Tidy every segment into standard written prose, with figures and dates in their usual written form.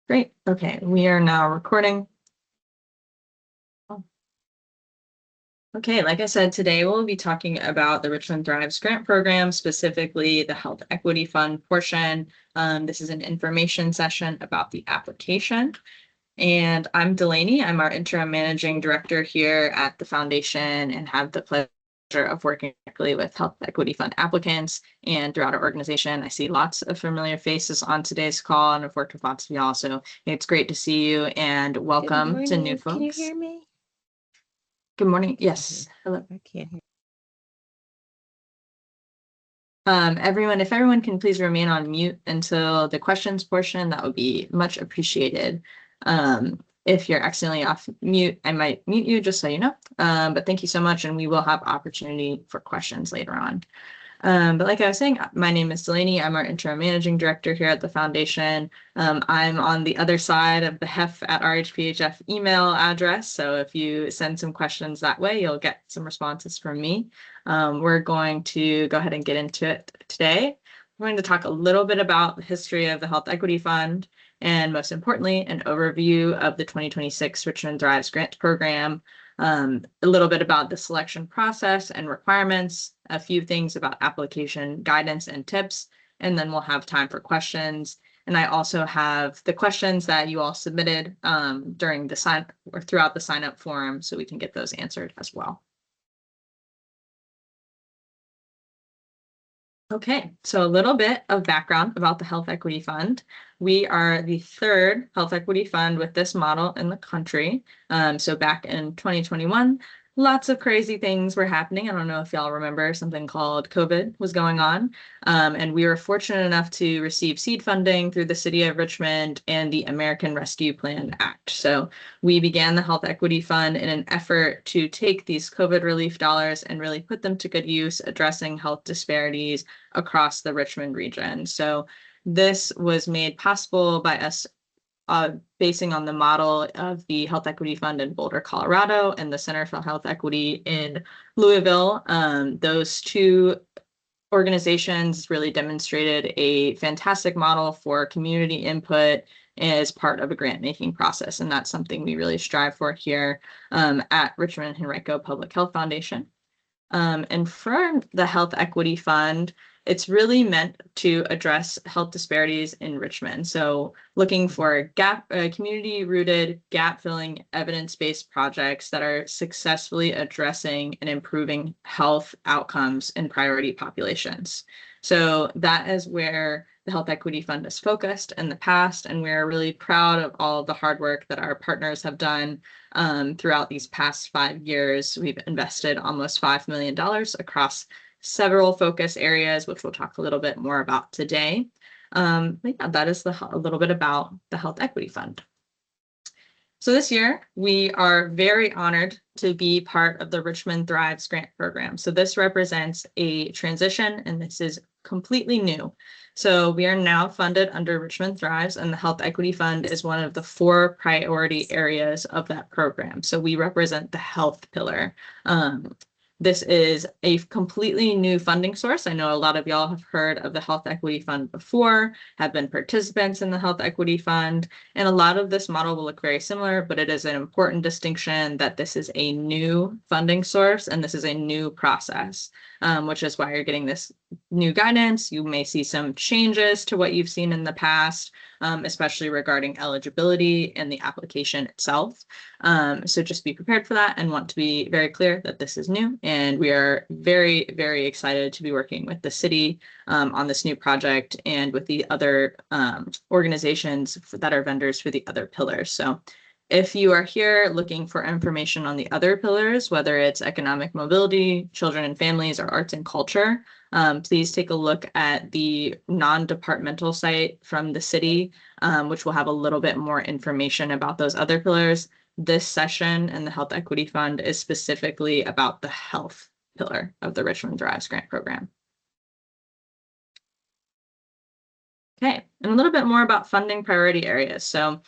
Great. Okay, we are now recording. Okay, like I said, today we'll be talking about the Richmond Thrives Grant Program, specifically the Health Equity Fund portion. This is an information session about the application. And I'm Delaney. I'm our interim managing director here at the foundation and have the pleasure of working directly with Health Equity Fund applicants and throughout our organization. I see lots of familiar faces on today's call and I've worked with lots of y'all. So it's great to see you and welcome to new folks. Can you hear me? Good morning. Yes. Hello. I can't hear. If everyone can please remain on mute until the questions portion, that would be much appreciated. If you're accidentally off mute, I might mute you just so you know. But thank you so much, and we will have opportunity for questions later on. But like I was saying, my name is Delaney. I'm our interim managing director here at the foundation. I'm on the other side of the hef@rhphf email address. So if you send some questions that way, you'll get some responses from me. We're going to go ahead and get into it today. We're going to talk a little bit about the history of the Health Equity Fund, and most importantly, an overview of the 2026 Richmond Thrives Grant Program, a little bit about the selection process and requirements, a few things about application guidance and tips, and then we'll have time for questions. And I also have the questions that you all submitted during the sign or throughout the sign up forum, so we can get those answered as well. Okay, so a little bit of background about the Health Equity Fund. We are the third Health Equity Fund with this model in the country. So back in 2021, lots of crazy things were happening. I don't know if y'all remember, something called COVID was going on. And we were fortunate enough to receive seed funding through the City of Richmond and the American Rescue Plan Act. So we began the Health Equity Fund in an effort to take these COVID relief dollars and really put them to good use, addressing health disparities across the Richmond region. So this was made possible by us basing on the model of the Health Equity Fund in Boulder, Colorado, and the Center for Health Equity in Louisville. Those two organizations really demonstrated a fantastic model for community input as part of a grant making process. And that's something we really strive for here at Richmond Henrico Public Health Foundation. And for the Health Equity Fund, it's really meant to address health disparities in Richmond. So looking for community-rooted, gap-filling, evidence-based projects that are successfully addressing and improving health outcomes in priority populations. So that is where the Health Equity Fund is focused in the past, and we're really proud of all of the hard work that our partners have done throughout these past 5 years. We've invested almost $5 million across several focus areas, which we'll talk a little bit more about today. But yeah, that is a little bit about the Health Equity Fund. So this year, we are very honored to be part of the Richmond Thrives Grant Program. So this represents a transition, and this is completely new. So we are now funded under Richmond Thrives, and the Health Equity Fund is one of the 4 priority areas of that program. So we represent the health pillar. This is a completely new funding source. I know a lot of y'all have heard of the Health Equity Fund before, have been participants in the Health Equity Fund, and a lot of this model will look very similar, but it is an important distinction that this is a new funding source and this is a new process, which is why you're getting this new guidance. You may see some changes to what you've seen in the past, especially regarding eligibility and the application itself. So just be prepared for that and want to be very clear that this is new. And we are very, very excited to be working with the city on this new project and with the other organizations that are vendors for the other pillars. So if you are here looking for information on the other pillars, whether it's economic mobility, children and families, or arts and culture, please take a look at the non-departmental site from the city, which will have a little bit more information about those other pillars. This session and the Health Equity Fund is specifically about the health pillar of the Richmond Thrives Grant Program. Okay, and a little bit more about funding priority areas. So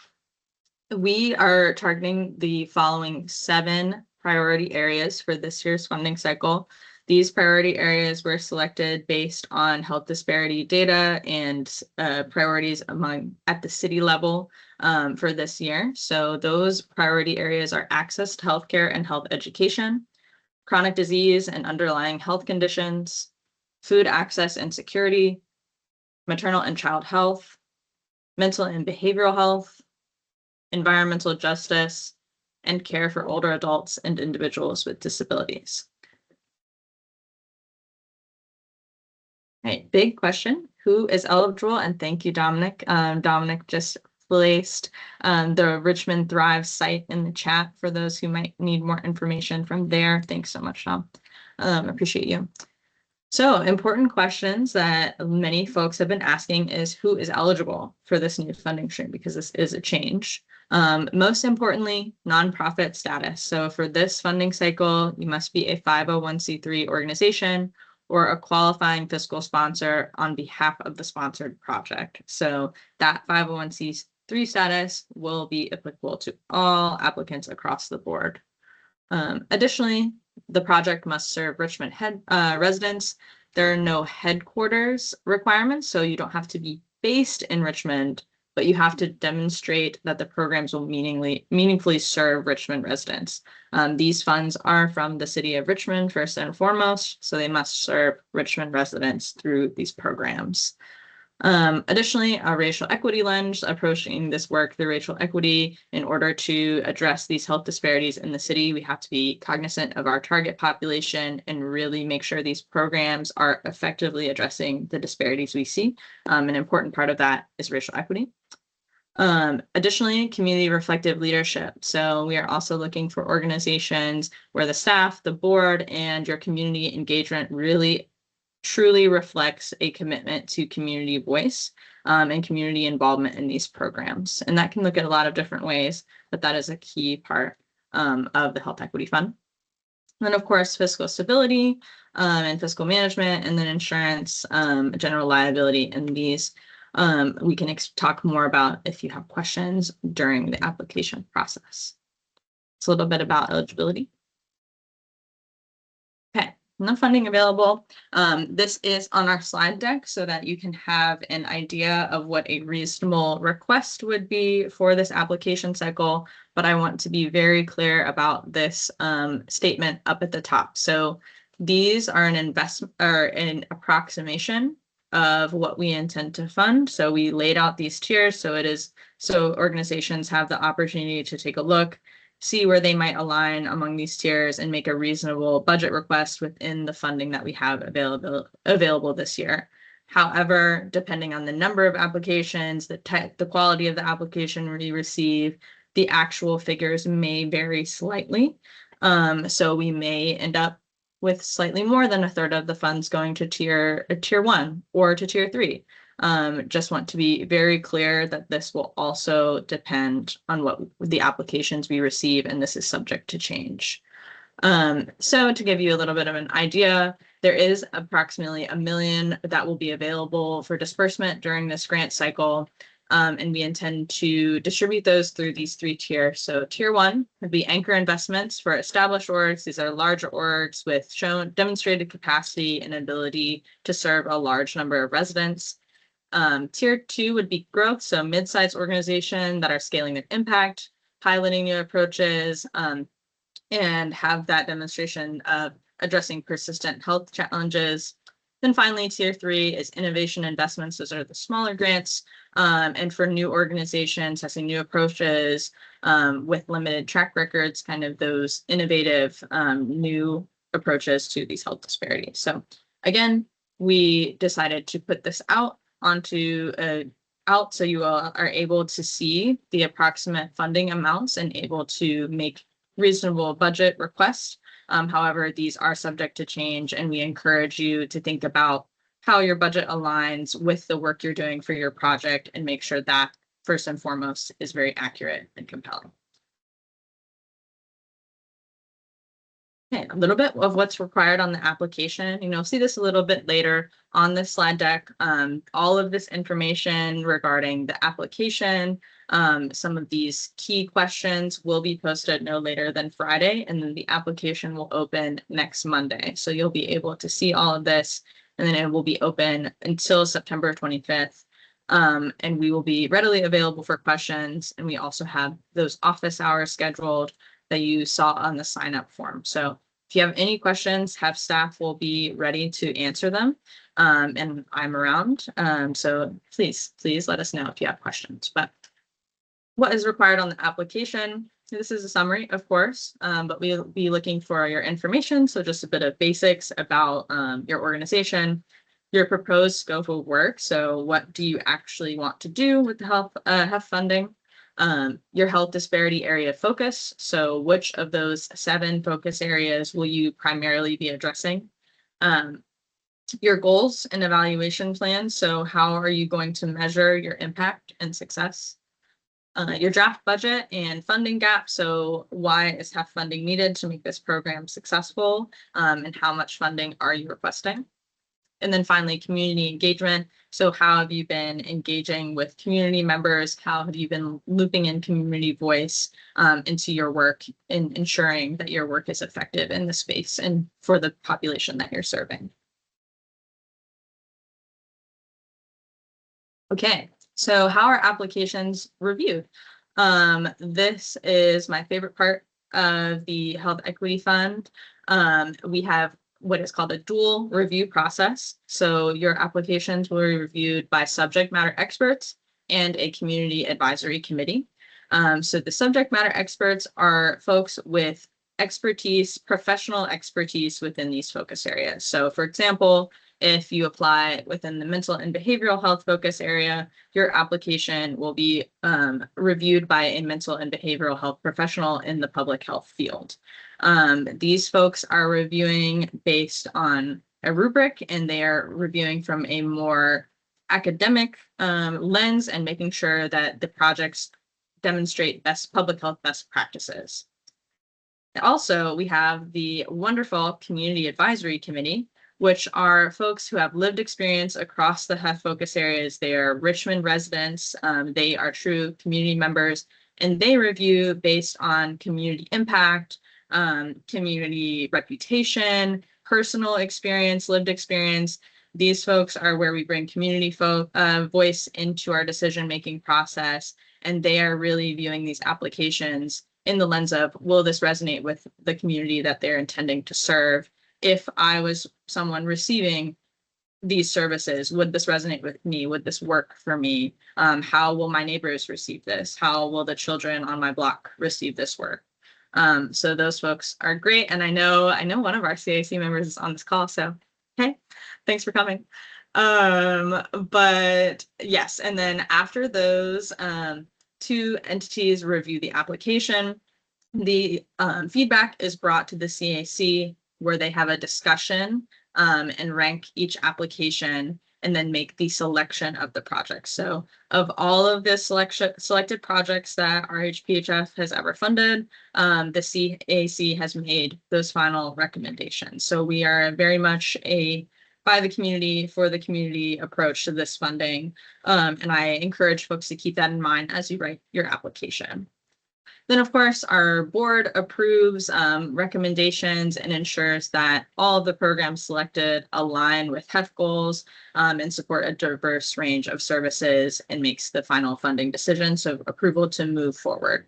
we are targeting the following 7 priority areas for this year's funding cycle. These priority areas were selected based on health disparity data and priorities at the city level for this year. So those priority areas are access to healthcare and health education, chronic disease and underlying health conditions, food access and security, maternal and child health, mental and behavioral health, environmental justice, and care for older adults and individuals with disabilities. All right, big question. Who is eligible? And thank you, Dominic. Dominic just placed the Richmond Thrive site in the chat for those who might need more information from there. Thanks so much, Dom. Appreciate you. So important questions that many folks have been asking is who is eligible for this new funding stream, because this is a change. Most importantly, nonprofit status. So for this funding cycle, you must be a 501c3 organization or a qualifying fiscal sponsor on behalf of the sponsored project. So that 501c3 status will be applicable to all applicants across the board. Additionally, the project must serve Richmond residents. There are no headquarters requirements, so you don't have to be based in Richmond, but you have to demonstrate that the programs will meaningfully serve Richmond residents. These funds are from the city of Richmond first and foremost, so they must serve Richmond residents through these programs. Additionally, a racial equity lens, approaching this work through racial equity in order to address these health disparities in the city. We have to be cognizant of our target population and really make sure these programs are effectively addressing the disparities we see. An important part of that is racial equity. Additionally, community reflective leadership. So we are also looking for organizations where the staff, the board, and your community engagement really truly reflects a commitment to community voice and community involvement in these programs. And that can look at a lot of different ways, but that is a key part of the Health Equity Fund. And then, of course, fiscal stability and fiscal management, and then insurance, general liability. And these we can talk more about if you have questions during the application process. It's a little bit about eligibility. Okay. No funding available. This is on our slide deck so that you can have an idea of what a reasonable request would be for this application cycle. But I want to be very clear about this statement up at the top. So these are an investment or an approximation of what we intend to fund. So we laid out these tiers. So organizations have the opportunity to take a look, see where they might align among these tiers, and make a reasonable budget request within the funding that we have available this year. However, depending on the number of applications, the quality of the application we receive, the actual figures may vary slightly. So we may end up with slightly more than a third of the funds going to tier 1 or to tier 3. Just want to be very clear that this will also depend on what the applications we receive, and this is subject to change. So to give you a little bit of an idea, there is approximately $1 million that will be available for disbursement during this grant cycle. And we intend to distribute those through these 3 tiers. So tier 1 would be anchor investments for established orgs. These are larger orgs with demonstrated capacity and ability to serve a large number of residents. Tier 2 would be growth, so mid-sized organization that are scaling their impact, piloting new approaches, and have that demonstration of addressing persistent health challenges. Then finally, tier 3 is innovation investments. Those are the smaller grants, and for new organizations, testing new approaches with limited track records, kind of those innovative new approaches to these health disparities. So again, we decided to put this out so you all are able to see the approximate funding amounts and able to make reasonable budget requests. However, these are subject to change, and we encourage you to think about how your budget aligns with the work you're doing for your project and make sure that first and foremost is very accurate and compelling. Okay, a little bit of what's required on the application. You'll see this a little bit later on this slide deck. All of this information regarding the application, Some of these key questions will be posted no later than Friday, and then the application will open next Monday. So you'll be able to see all of this, and then it will be open until September 25th. And we will be readily available for questions. And we also have those office hours scheduled that you saw on the sign up form. So if you have any questions, HEF staff will be ready to answer them. And I'm around. So please let us know if you have questions. But what is required on the application? This is a summary, of course, but we'll be looking for your information. So just a bit of basics about your organization, your proposed scope of work. So what do you actually want to do with the HEF funding? Your health disparity area focus. So which of those 7 focus areas will you primarily be addressing? Your goals and evaluation plans. So how are you going to measure your impact and success? Your draft budget and funding gap. So why is HEF funding needed to make this program successful? And how much funding are you requesting? And then finally, community engagement. So how have you been engaging with community members? How have you been looping in community voice into your work and ensuring that your work is effective in the space and for the population that you're serving? Okay, so how are applications reviewed? This is my favorite part of the Health Equity Fund. We have what is called a dual review process. So your applications will be reviewed by subject matter experts and a community advisory committee. So the subject matter experts are folks with expertise, professional expertise within these focus areas. So for example, if you apply within the mental and behavioral health focus area, your application will be reviewed by a mental and behavioral health professional in the public health field. These folks are reviewing based on a rubric, and they are reviewing from a more academic lens and making sure that the projects demonstrate best public health best practices. Also, we have the wonderful Community Advisory Committee, which are folks who have lived experience across the HEF focus areas. They are Richmond residents. They are true community members, and they review based on community impact, community reputation, personal experience, lived experience. These folks are where we bring community voice into our decision-making process, and they are really viewing these applications in the lens of, will this resonate with the community that they're intending to serve? If I was someone receiving these services, would this resonate with me? Would this work for me? How will my neighbors receive this? How will the children on my block receive this work? So those folks are great. And I know one of our CAC members is on this call. So, hey, thanks for coming. But yes, and then after those, 2 entities review the application. The feedback is brought to the CAC, where they have a discussion and rank each application and then make the selection of the project. So of all of the selected projects that RHPHF has ever funded, the CAC has made those final recommendations. So we are very much a by the community, for the community approach to this funding. And I encourage folks to keep that in mind as you write your application. Then, of course, our board approves recommendations and ensures that all of the programs selected align with HEF goals and support a diverse range of services, and makes the final funding decision, so approval to move forward.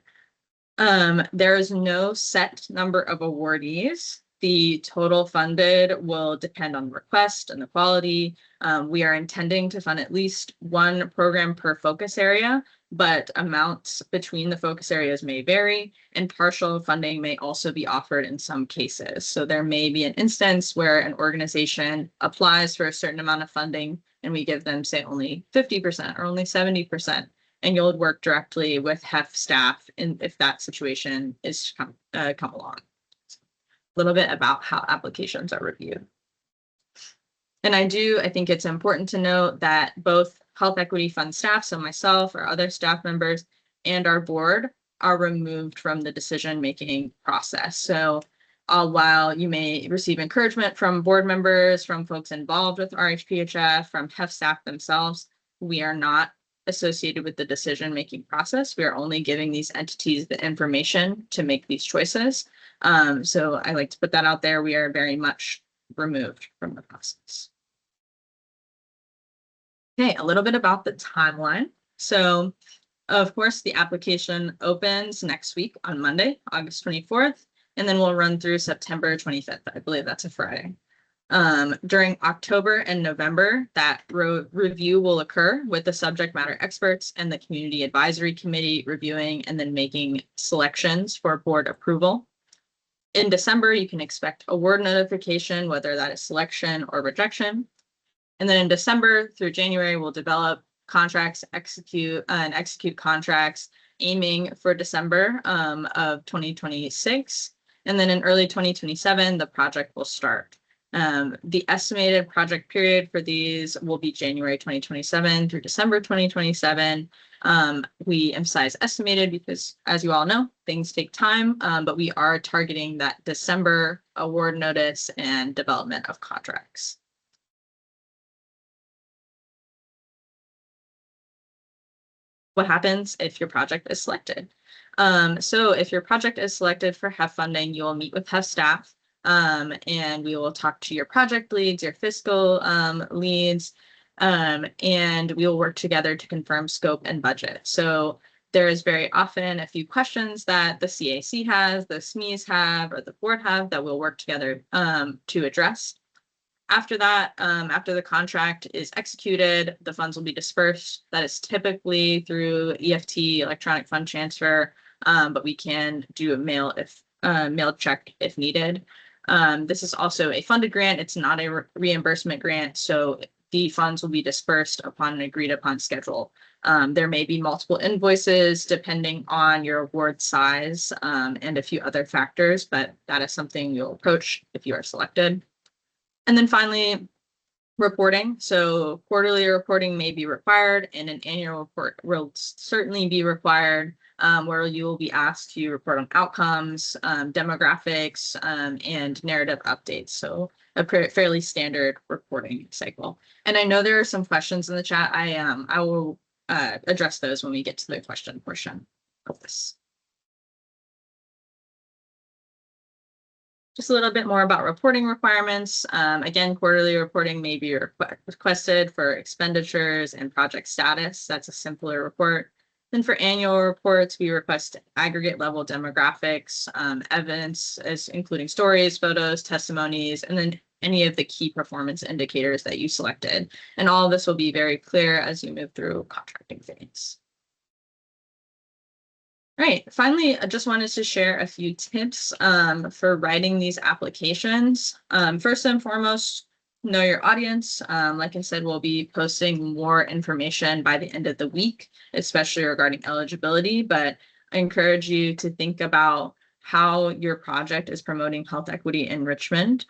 There is no set number of awardees. The total funded will depend on the request and the quality. We are intending to fund at least 1 program per focus area, but amounts between the focus areas may vary, and partial funding may also be offered in some cases. So there may be an instance where an organization applies for a certain amount of funding and we give them, say, only 50% or only 70%. And you'll work directly with HEF staff if that situation is come along. A little bit about how applications are reviewed. And I think it's important to note that both Health Equity Fund staff, so myself or other staff members, and our board are removed from the decision-making process. So while you may receive encouragement from board members, from folks involved with RHPHF, from HEF staff themselves, we are not associated with the decision-making process. We are only giving these entities the information to make these choices. So I like to put that out there. We are very much removed from the process. Okay, a little bit about the timeline. So, of course, the application opens next week on Monday, August 24th, and then we'll run through September 25th. I believe that's a Friday. During October and November, that review will occur with the subject matter experts and the community advisory committee reviewing and then making selections for board approval. In December, you can expect award notification, whether that is selection or rejection. And then in December through January, we'll develop contracts, execute contracts, aiming for December of 2026. And then in early 2027, the project will start. The estimated project period for these will be January 2027 through December 2027. We emphasize estimated because, as you all know, things take time, but we are targeting that December award notice and development of contracts. What happens if your project is selected? So if your project is selected for HEF funding, you will meet with HEF staff, and we will talk to your project leads, your fiscal leads, and we will work together to confirm scope and budget. So there is very often a few questions that the CAC has, the SMEs have, or the board have that we'll work together to address. After that, after the contract is executed, the funds will be dispersed. That is typically through EFT, electronic fund transfer, but we can do a mail check if needed. This is also a funded grant. It's not a reimbursement grant, so the funds will be dispersed upon an agreed upon schedule. There may be multiple invoices depending on your award size and a few other factors, but that is something you'll approach if you are selected. And then finally, reporting. So quarterly reporting may be required, and an annual report will certainly be required, where you will be asked to report on outcomes, demographics, and narrative updates. So a fairly standard reporting cycle. And I know there are some questions in the chat. I will address those when we get to the question portion of this. Just a little bit more about reporting requirements. Again, quarterly reporting may be requested for expenditures and project status. That's a simpler report. Then for annual reports, we request aggregate level demographics, evidence, including stories, photos, testimonies, and then any of the key performance indicators that you selected. And all of this will be very clear as you move through contracting phase. All right, finally, I just wanted to share a few tips for writing these applications. First and foremost, know your audience. Like I said, we'll be posting more information by the end of the week, especially regarding eligibility, but I encourage you to think about how your project is promoting health equity in Richmond.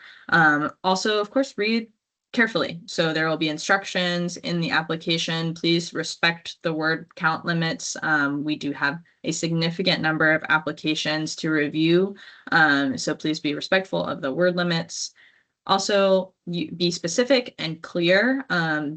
Also, of course, read carefully. So there will be instructions in the application. Please respect the word count limits. We do have a significant number of applications to review. So please be respectful of the word limits. Also, be specific and clear.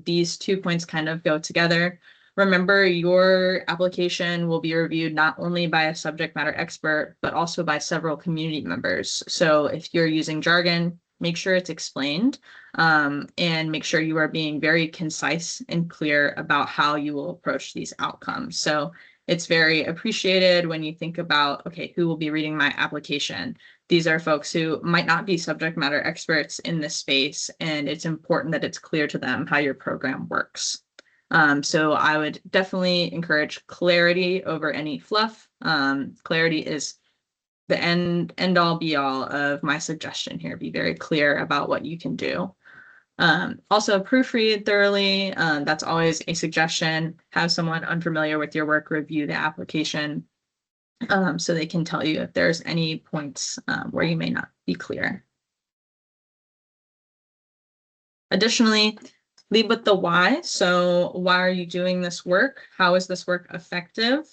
These 2 points kind of go together. Remember, your application will be reviewed not only by a subject matter expert, but also by several community members. So if you're using jargon, make sure it's explained, and make sure you are being very concise and clear about how you will approach these outcomes. So it's very appreciated when you think about, okay, who will be reading my application? These are folks who might not be subject matter experts in this space, and it's important that it's clear to them how your program works. So I would definitely encourage clarity over any fluff. Clarity is the end all be all of my suggestion here. Be very clear about what you can do. Also proofread thoroughly. That's always a suggestion. Have someone unfamiliar with your work review the application, so they can tell you if there's any points where you may not be clear. Additionally, lead with the why. So why are you doing this work? How is this work effective?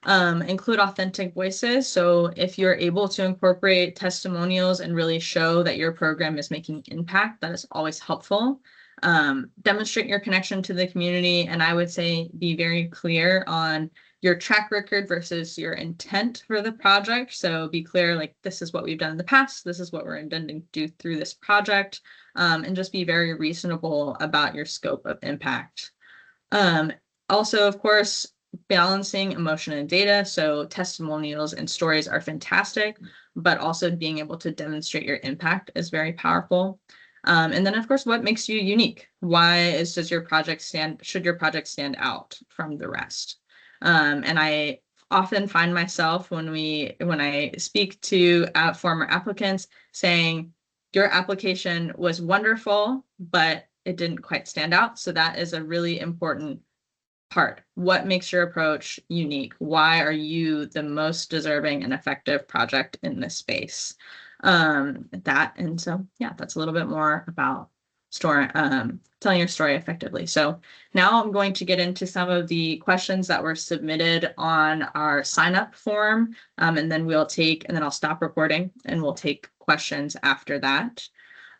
Include authentic voices. So if you're able to incorporate testimonials and really show that your program is making impact, that is always helpful. Demonstrate your connection to the community, and I would say be very clear on your track record versus your intent for the project. So be clear, like, this is what we've done in the past, this is what we're intending to do through this project, and just be very reasonable about your scope of impact. Also, of course, balancing emotion and data. So testimonials and stories are fantastic, but also being able to demonstrate your impact is very powerful. And then, of course, what makes you unique? Should your project stand out from the rest? And I often find myself when I speak to former applicants saying, your application was wonderful, but it didn't quite stand out. So that is a really important part. What makes your approach unique? Why are you the most deserving and effective project in this space? And so, yeah, that's a little bit more about telling your story effectively. So now I'm going to get into some of the questions that were submitted on our sign up form, and then I'll stop recording and we'll take questions after that.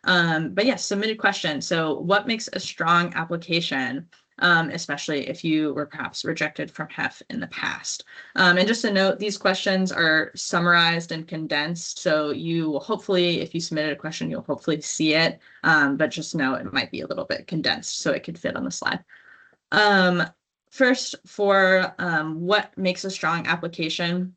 But yes, submitted questions. So what makes a strong application? Especially if you were perhaps rejected from HEF in the past. And just a note, these questions are summarized and condensed. So you will hopefully, if you submitted a question, you'll hopefully see it. But just know it might be a little bit condensed so it could fit on the slide. First, for what makes a strong application,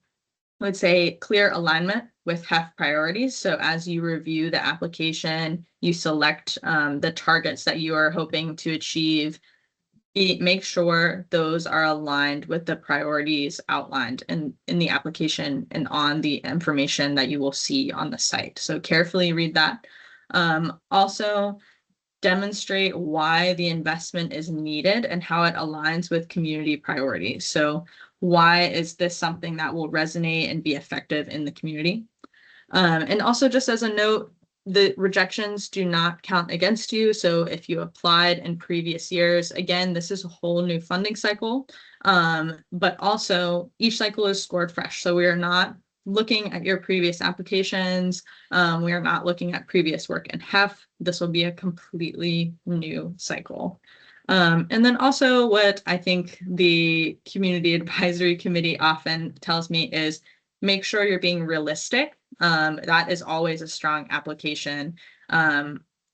I would say clear alignment with HEF priorities. So as you review the application, you select the targets that you are hoping to achieve. Make sure those are aligned with the priorities outlined in the application and on the information that you will see on the site. So carefully read that. Also, demonstrate why the investment is needed and how it aligns with community priorities. So why is this something that will resonate and be effective in the community? And also, just as a note, the rejections do not count against you. So if you applied in previous years, again, this is a whole new funding cycle, but also each cycle is scored fresh. So we are not looking at your previous applications. We are not looking at previous work in HEF. This will be a completely new cycle. And then also what I think the Community Advisory Committee often tells me is make sure you're being realistic. That is always a strong application.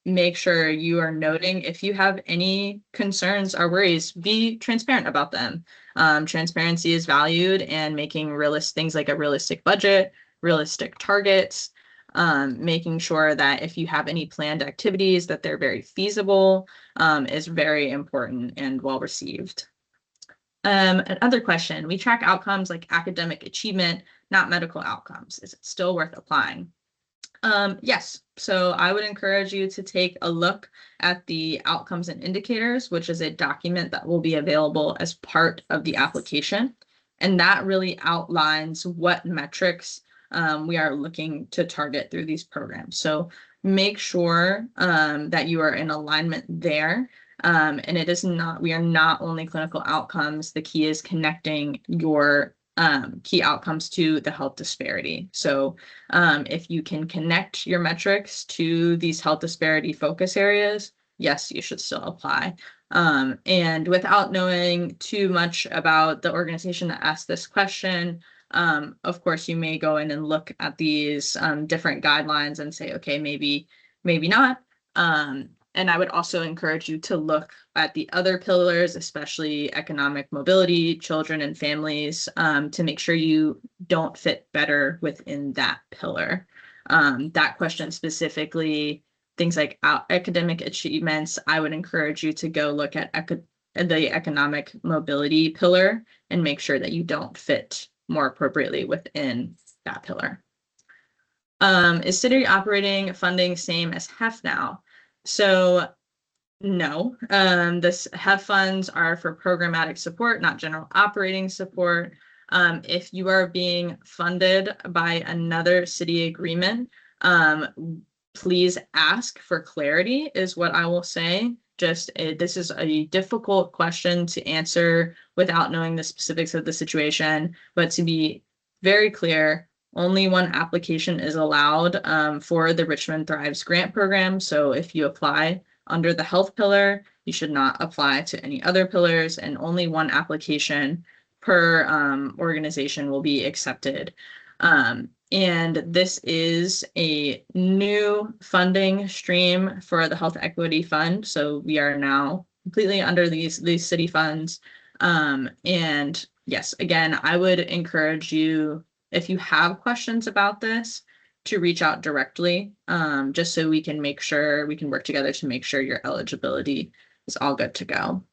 Make sure you are noting if you have any concerns or worries, be transparent about them. Transparency is valued, and making things like a realistic budget, realistic targets, making sure that if you have any planned activities that they're very feasible, is very important and well received. Another question, we track outcomes like academic achievement, not medical outcomes. Is it still worth applying? Yes, so I would encourage you to take a look at the outcomes and indicators, which is a document that will be available as part of the application. And that really outlines what metrics we are looking to target through these programs. So make sure that you are in alignment there. And we are not only clinical outcomes. The key is connecting your key outcomes to the health disparity. So if you can connect your metrics to these health disparity focus areas, yes, you should still apply. And without knowing too much about the organization that asked this question, of course, you may go in and look at these different guidelines and say, okay, maybe not. And I would also encourage you to look at the other pillars, especially economic mobility, children and families, to make sure you don't fit better within that pillar. That question specifically, things like academic achievements, I would encourage you to go look at the economic mobility pillar and make sure that you don't fit more appropriately within that pillar. Is city operating funding same as HEF now? So no, this HEF funds are for programmatic support, not general operating support. If you are being funded by another city agreement, please ask for clarity is what I will say. This is a difficult question to answer without knowing the specifics of the situation, but to be very clear, only one application is allowed for the Richmond Thrives grant program. So if you apply under the health pillar. You should not apply to any other pillars, and only one application per organization will be accepted. And this is a new funding stream for the Health Equity Fund. So we are now completely under these city funds. And yes, again, I would encourage you, if you have questions about this, to reach out directly, just so we can make sure we can work together to make sure your eligibility is all good to go.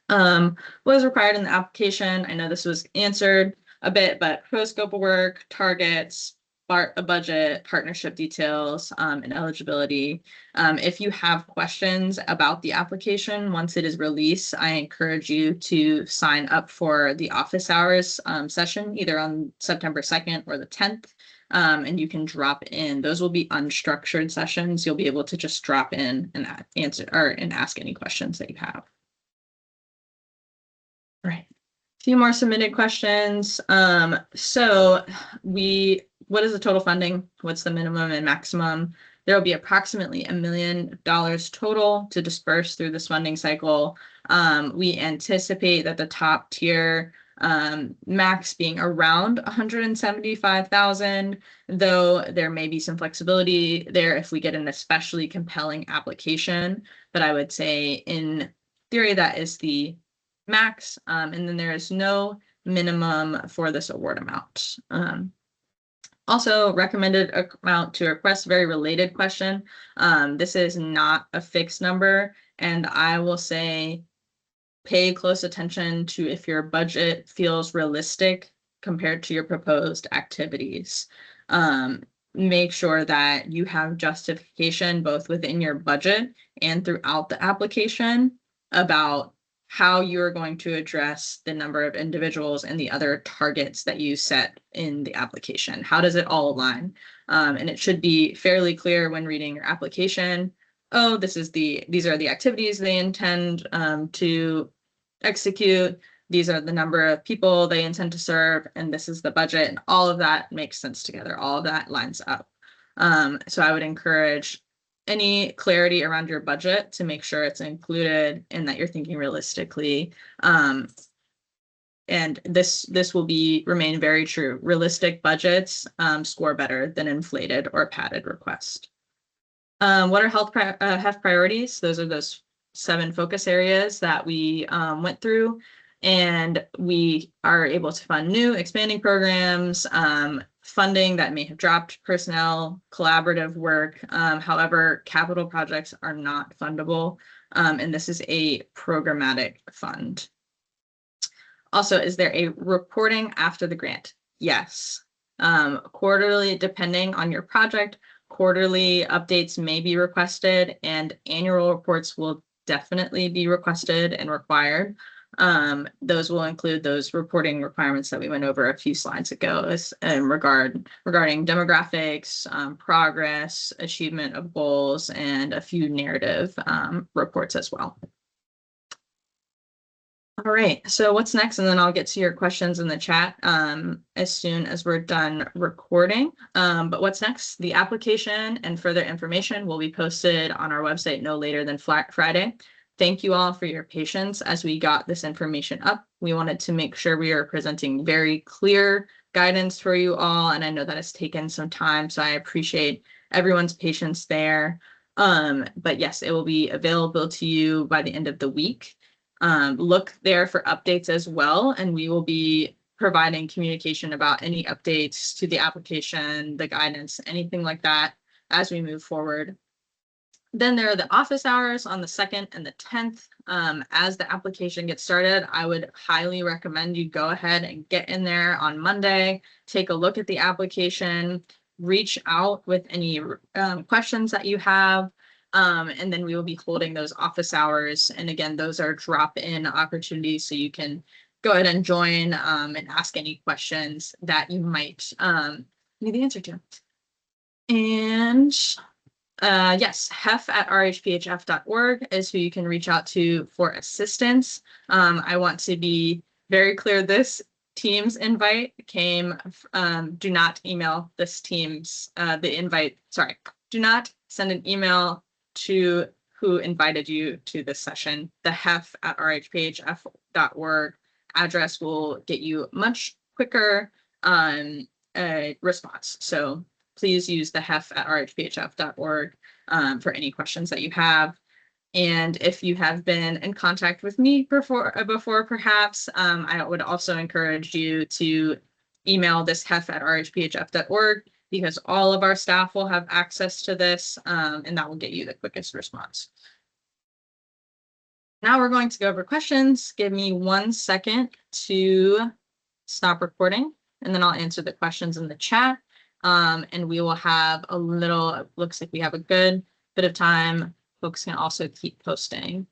What is required in the application? I know this was answered a bit, but proposed scope of work, targets, a budget, partnership details, and eligibility. If you have questions about the application, once it is released, I encourage you to sign up for the office hours session, either on September 2nd or the 10th. And you can drop in. Those will be unstructured sessions. You'll be able to just drop in and answer and ask any questions that you have. All right. A few more submitted questions. So what is the total funding? What's the minimum and maximum? There will be approximately $1 million total to disperse through this funding cycle. We anticipate that the top tier max being around 175,000, though there may be some flexibility there if we get an especially compelling application. But I would say in theory that is the max, and then there is no minimum for this award amount. Also recommended amount to request, very related question. This is not a fixed number, and I will say pay close attention to if your budget feels realistic compared to your proposed activities. Make sure that you have justification both within your budget and throughout the application about how you're going to address the number of individuals and the other targets that you set in the application. How does it all align? And it should be fairly clear when reading your application. Oh, these are the activities they intend to execute. These are the number of people they intend to serve, and this is the budget. And all of that makes sense together. All of that lines up. So I would encourage any clarity around your budget to make sure it's included and that you're thinking realistically. And this will remain very true. Realistic budgets score better than inflated or padded requests. What are health priorities? Those are those 7 focus areas that we went through, and we are able to fund new expanding programs, funding that may have dropped, personnel, collaborative work. However, capital projects are not fundable, and this is a programmatic fund. Also, is there a reporting after the grant? Yes. Quarterly, depending on your project, quarterly updates may be requested, and annual reports will definitely be requested and required. Those will include those reporting requirements that we went over a few slides ago regarding demographics, progress, achievement of goals, and a few narrative reports as well. All right, so what's next? And then I'll get to your questions in the chat as soon as we're done recording. But what's next? The application and further information will be posted on our website no later than Friday. Thank you all for your patience as we got this information up. We wanted to make sure we are presenting very clear guidance for you all, and I know that it's taken some time, so I appreciate everyone's patience there. But yes, it will be available to you by the end of the week. Look there for updates as well, and we will be providing communication about any updates to the application, the guidance, anything like that as we move forward. Then there are the office hours on the 2nd and the 10th. As the application gets started, I would highly recommend you go ahead and get in there on Monday, take a look at the application, reach out with any questions that you have. And then we will be holding those office hours. And again, those are drop-in opportunities, so you can go ahead and join and ask any questions that you might need the answer to. And yes, hef@rhphf.org is who you can reach out to for assistance. I want to be very clear, this Teams invite came, do not email this Teams, the invite, sorry, do not send an email to who invited you to this session. The hef@rhphf.org address will get you much quicker response. So please use the hef@rhphf.org for any questions that you have. And if you have been in contact with me before perhaps, I would also encourage you to email this hef@rhphf.org, because all of our staff will have access to this, and that will get you the quickest response. Now we're going to go over questions. Give me 1 second to stop recording, and then I'll answer the questions in the chat. And we will have a little, it looks like we have a good bit of time. Folks can also keep posting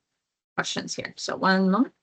questions here. So 1 moment.